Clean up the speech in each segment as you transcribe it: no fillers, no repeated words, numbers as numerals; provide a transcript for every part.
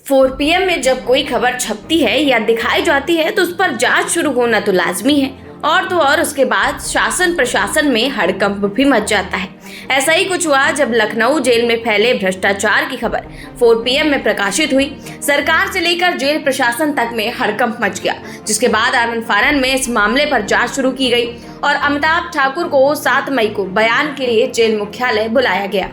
4 PM में जब कोई खबर छपती है या दिखाई जाती है तो उस पर जांच शुरू होना तो लाजमी है और तो और उसके बाद शासन प्रशासन में हड़कंप भी मच जाता है। ऐसा ही कुछ हुआ जब लखनऊ जेल में फैले भ्रष्टाचार की खबर 4 PM में प्रकाशित हुई। सरकार से लेकर जेल प्रशासन तक में हड़कंप मच गया, जिसके बाद आनन फानन में इस मामले पर जांच शुरू की गई और अमिताभ ठाकुर को 7 मई को बयान के लिए जेल मुख्यालय बुलाया गया।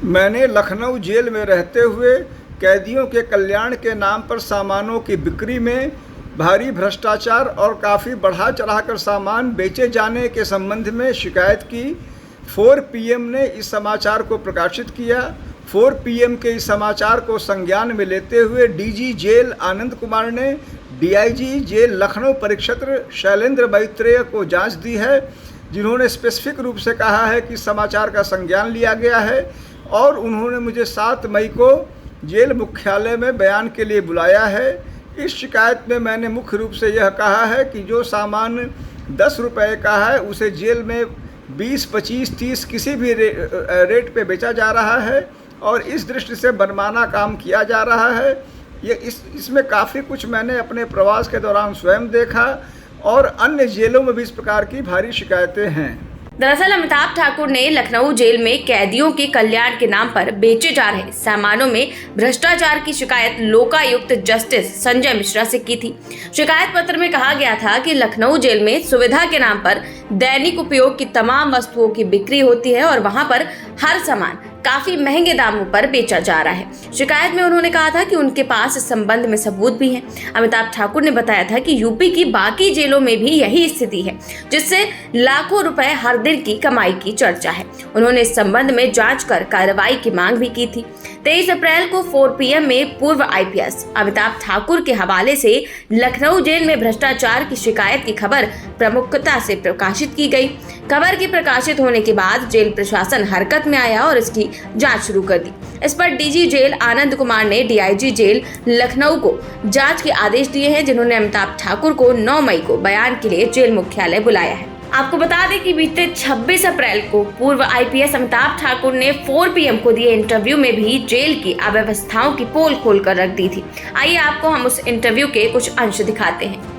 मैंने लखनऊ जेल में रहते हुए कैदियों के कल्याण के नाम पर सामानों की बिक्री में भारी भ्रष्टाचार और काफ़ी बढ़ा चढ़ाकर सामान बेचे जाने के संबंध में शिकायत की। 4 PM ने इस समाचार को प्रकाशित किया। 4 PM के इस समाचार को संज्ञान में लेते हुए DG जेल आनंद कुमार ने DIG जेल लखनऊ परिक्षेत्र शैलेंद्र मैत्रेय को जांच दी है, जिन्होंने स्पेसिफिक रूप से कहा है कि समाचार का संज्ञान लिया गया है और उन्होंने मुझे 7 मई को जेल मुख्यालय में बयान के लिए बुलाया है। इस शिकायत में मैंने मुख्य रूप से यह कहा है कि जो सामान 10 रुपये का है उसे जेल में 20, 25, 30 किसी भी रेट पे बेचा जा रहा है और इस दृष्टि से मनमाना काम किया जा रहा है। ये इसमें काफ़ी कुछ मैंने अपने प्रवास के दौरान स्वयं देखा और अन्य जेलों में भी इस प्रकार की भारी शिकायतें हैं। दरअसल अमिताभ ठाकुर ने लखनऊ जेल में कैदियों के कल्याण के नाम पर बेचे जा रहे सामानों में भ्रष्टाचार की शिकायत लोकायुक्त जस्टिस संजय मिश्रा से की थी। शिकायत पत्र में कहा गया था कि लखनऊ जेल में सुविधा के नाम पर दैनिक उपयोग की तमाम वस्तुओं की बिक्री होती है और वहां पर हर सामान काफी महंगे दामों पर बेचा जा रहा है। शिकायत में उन्होंने कहा था कि उनके पास इस संबंध में सबूत भी हैं। अमिताभ ठाकुर ने बताया था कि यूपी की बाकी जेलों में भी यही स्थिति है, जिससे लाखों रुपए हर दिन की कमाई की चर्चा है। उन्होंने इस संबंध में जांच कर कार्रवाई की मांग भी की थी। 23 अप्रैल को 4 PM में पूर्व IPS अमिताभ ठाकुर के हवाले से लखनऊ जेल में भ्रष्टाचार की शिकायत की खबर प्रमुखता से प्रकाशित की गई। खबर के प्रकाशित होने के बाद जेल प्रशासन हरकत में आया और इसकी जांच शुरू कर दी। इस पर DG जेल आनंद कुमार ने DIG जेल लखनऊ को जांच के आदेश दिए हैं, जिन्होंने अमिताभ ठाकुर को 9 मई को बयान के लिए जेल मुख्यालय बुलाया है। आपको बता दें कि बीते 26 अप्रैल को पूर्व IPS अमिताभ ठाकुर ने 4 PM को दिए इंटरव्यू में भी जेल की अव्यवस्थाओं की पोल खोल कर रख दी थी। आइए आपको हम उस इंटरव्यू के कुछ अंश दिखाते हैं।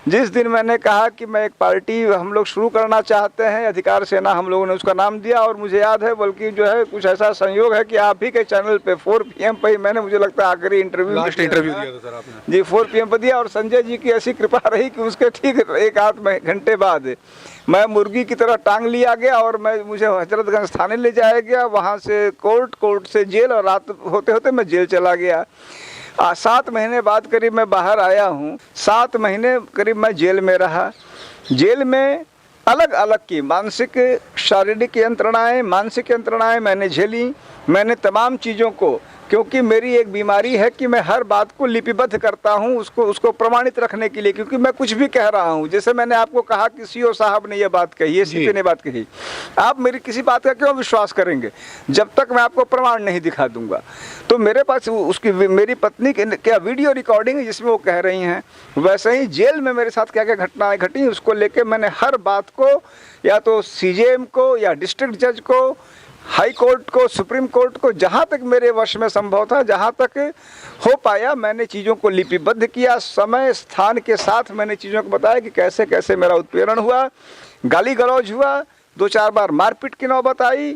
जिस दिन मैंने कहा कि मैं एक पार्टी हम लोग शुरू करना चाहते हैं, अधिकार सेना हम लोगों ने उसका नाम दिया और मुझे याद है, बल्कि जो है कुछ ऐसा संयोग है कि आप ही के चैनल पे 4 PM पे ही मैंने, मुझे लगता है आखिरी इंटरव्यू दिया था सर आपने जी, 4 PM पे दिया और संजय जी की ऐसी कृपा रही कि उसके ठीक 1-8 घंटे बाद मैं मुर्गी की तरह टांग लिया गया और मुझे हजरतगंज थाने ले जाया गया, वहाँ से कोर्ट से जेल और रात होते होते मैं जेल चला गया। 7 महीने बाद करीब मैं बाहर आया हूँ। 7 महीने करीब मैं जेल में रहा। जेल में अलग अलग की मानसिक शारीरिक यंत्रणाएं, मानसिक यंत्रणाएं मैंने झेली। मैंने तमाम चीज़ों को, क्योंकि मेरी एक बीमारी है कि मैं हर बात को लिपिबद्ध करता हूं, उसको प्रमाणित रखने के लिए, क्योंकि मैं कुछ भी कह रहा हूं, जैसे मैंने आपको कहा कि CO साहब ने ये बात कही है, CP ने बात कही, आप मेरी किसी बात का क्यों विश्वास करेंगे जब तक मैं आपको प्रमाण नहीं दिखा दूंगा। तो मेरे पास उसकी मेरी पत्नी क्या वीडियो रिकॉर्डिंग है जिसमें वो कह रही हैं। वैसे ही जेल में मेरे साथ क्या क्या घटनाएं घटी, उसको लेके मैंने हर बात को या तो CJM को या डिस्ट्रिक्ट जज को, हाई कोर्ट को, सुप्रीम कोर्ट को, जहाँ तक मेरे वश में संभव था, जहाँ तक हो पाया, मैंने चीज़ों को लिपिबद्ध किया। समय स्थान के साथ मैंने चीज़ों को बताया कि कैसे कैसे मेरा उत्पीड़न हुआ, गाली गलौज हुआ, 2-4 बार मारपीट की नौबत आई,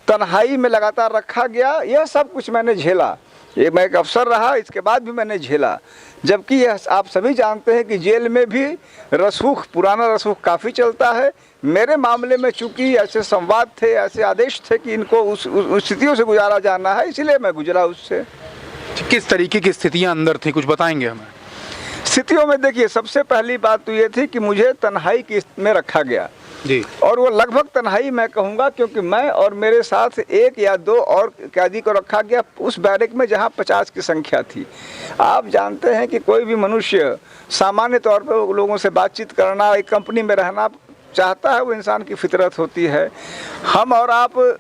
तन्हाई में लगातार रखा गया। यह सब कुछ मैंने झेला। ये मैं एक अफसर रहा, इसके बाद भी मैंने झेला। जबकि यह आप सभी जानते हैं कि जेल में भी रसूख, पुराना रसूख काफ़ी चलता है। मेरे मामले में चूंकि ऐसे संवाद थे, ऐसे आदेश थे कि इनको उस स्थितियों से गुजारा जाना है, इसलिए मैं गुजरा उससे। किस तरीके की स्थितियां अंदर थी, कुछ बताएंगे हमें? स्थितियों में देखिए, सबसे पहली बात तो ये थी कि मुझे तन्हाई में रखा गया जी, और वो लगभग तन्हाई मैं कहूँगा, क्योंकि मैं और मेरे साथ 1 या 2 और कैदी को रखा गया उस बैरक में जहाँ 50 की संख्या थी। आप जानते हैं कि कोई भी मनुष्य सामान्य तौर पर लोगों से बातचीत करना, एक कंपनी में रहना चाहता है, वो इंसान की फितरत होती है। हम और आप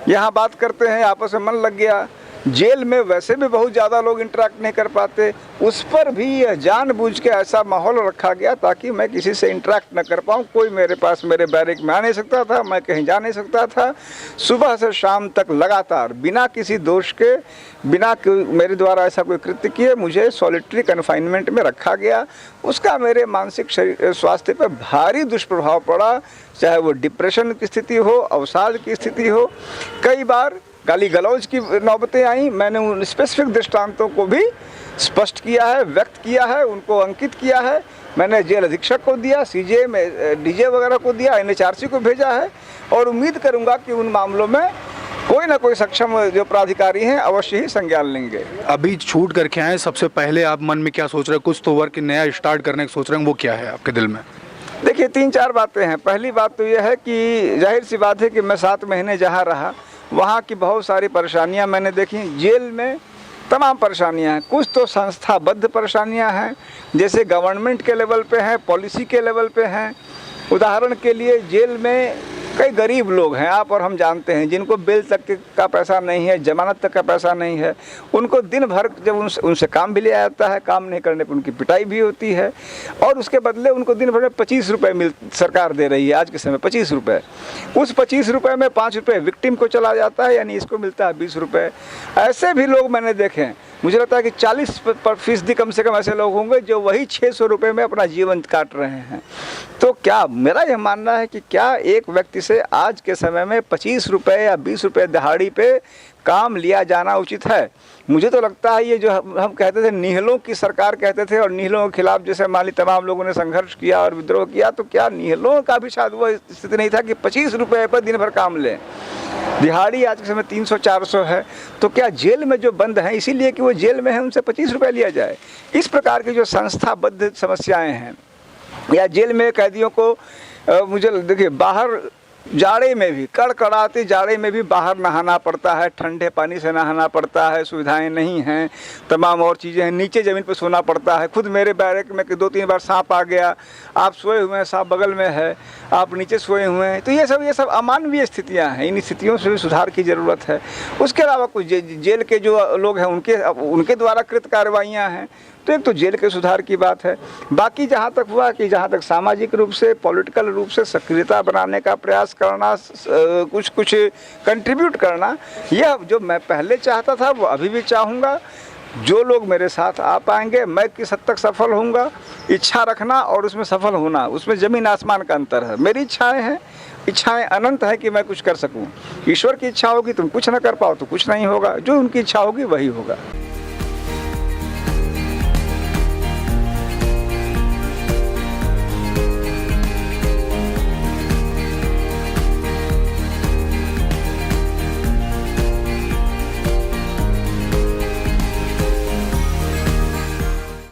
यहाँ बात करते हैं, आपस में मन लग गया, जेल में वैसे भी बहुत ज़्यादा लोग इंटरेक्ट नहीं कर पाते, उस पर भी यह जानबूझ के ऐसा माहौल रखा गया ताकि मैं किसी से इंटरेक्ट न कर पाऊँ। कोई मेरे पास मेरे बैरिक में आ नहीं सकता था, मैं कहीं जा नहीं सकता था। सुबह से शाम तक लगातार बिना किसी दोष के, बिना मेरे द्वारा ऐसा कोई कृत्य किए मुझे सॉलिटरी कन्फाइनमेंट में रखा गया। उसका मेरे मानसिक स्वास्थ्य पर भारी दुष्प्रभाव पड़ा, चाहे वो डिप्रेशन की स्थिति हो, अवसाद की स्थिति हो। कई बार गाली गलौज की नौबतें आई। मैंने उन स्पेसिफिक दृष्टांतों को भी स्पष्ट किया है, व्यक्त किया है, उनको अंकित किया है। मैंने जेल अधीक्षक को दिया, सीजे में डीजे वगैरह को दिया, एनएचआरसी को भेजा है और उम्मीद करूंगा कि उन मामलों में कोई ना कोई सक्षम जो प्राधिकारी हैं अवश्य ही संज्ञान लेंगे। अभी छूट करके आए, सबसे पहले आप मन में क्या सोच रहे हैं? कुछ तो वर्क नया स्टार्ट करने की सोच रहे हैं, वो क्या है आपके दिल में? देखिए 3-4 बातें हैं। पहली बात तो यह है कि जाहिर सी बात है कि मैं 7 महीने जहाँ रहा वहाँ की बहुत सारी परेशानियाँ मैंने देखी। जेल में तमाम परेशानियाँ हैं, कुछ तो संस्थाबद्ध परेशानियाँ हैं, जैसे गवर्नमेंट के लेवल पे हैं, पॉलिसी के लेवल पे हैं। उदाहरण के लिए जेल में कई गरीब लोग हैं, आप और हम जानते हैं, जिनको बेल तक का पैसा नहीं है, जमानत तक का पैसा नहीं है। उनको दिन भर जब उनसे काम भी लिया जाता है, काम नहीं करने पर उनकी पिटाई भी होती है और उसके बदले उनको दिन भर में 25 रुपये सरकार दे रही है आज के समय, 25 रुपये। उस 25 रुपये में 5 रुपये विक्टिम को चला जाता है, यानी इसको मिलता है 20 रुपये। ऐसे भी लोग मैंने देखे हैं। मुझे लगता है कि 40% कम से कम ऐसे लोग होंगे जो वही 600 रुपये में अपना जीवन काट रहे हैं। तो क्या मेरा यह मानना है कि क्या एक व्यक्ति से आज के समय में 25 रुपये या 20 रुपये दिहाड़ी पे काम लिया जाना उचित है? मुझे तो लगता है ये जो हम कहते थे निहलों की सरकार कहते थे और निहलों के खिलाफ जैसे माली तमाम लोगों ने संघर्ष किया और विद्रोह किया, तो क्या निहलों का भी शायद वो स्थिति नहीं था कि 25 रुपये पर दिन भर काम लें? दिहाड़ी आज के समय 300-400 है, तो क्या जेल में जो बंद हैं इसीलिए कि वो जेल में है उनसे 25 रुपये लिया जाए? इस प्रकार की जो संस्थाबद्ध समस्याएं हैं, या जेल में कैदियों को मुझे देखिए बाहर जाड़े में भी, कड़कड़ाते जाड़े में भी बाहर नहाना पड़ता है, ठंडे पानी से नहाना पड़ता है, सुविधाएं नहीं हैं, तमाम और चीज़ें हैं, नीचे ज़मीन पर सोना पड़ता है। खुद मेरे बैरक में 2-3 बार सांप आ गया, आप सोए हुए हैं, सांप बगल में है, आप नीचे सोए हुए हैं। तो ये सब अमानवीय स्थितियाँ हैं, इन स्थितियों से भी सुधार की ज़रूरत है। उसके अलावा कुछ जेल के जो लोग हैं उनके द्वारा कृत कार्रवाइयाँ हैं। तो एक तो जेल के सुधार की बात है। बाकी जहाँ तक हुआ कि जहाँ तक सामाजिक रूप से, पॉलिटिकल रूप से सक्रियता बनाने का प्रयास करना, कुछ कंट्रीब्यूट करना, यह जो मैं पहले चाहता था वो अभी भी चाहूँगा। जो लोग मेरे साथ आ पाएंगे मैं किस हद तक सफल होऊंगा, इच्छा रखना और उसमें सफल होना, उसमें ज़मीन आसमान का अंतर है। मेरी इच्छाएं हैं, इच्छाएं अनंत है कि मैं कुछ कर सकूं। ईश्वर की इच्छा होगी तुम कुछ ना कर पाओ तो कुछ नहीं होगा, जो उनकी इच्छा होगी वही होगा।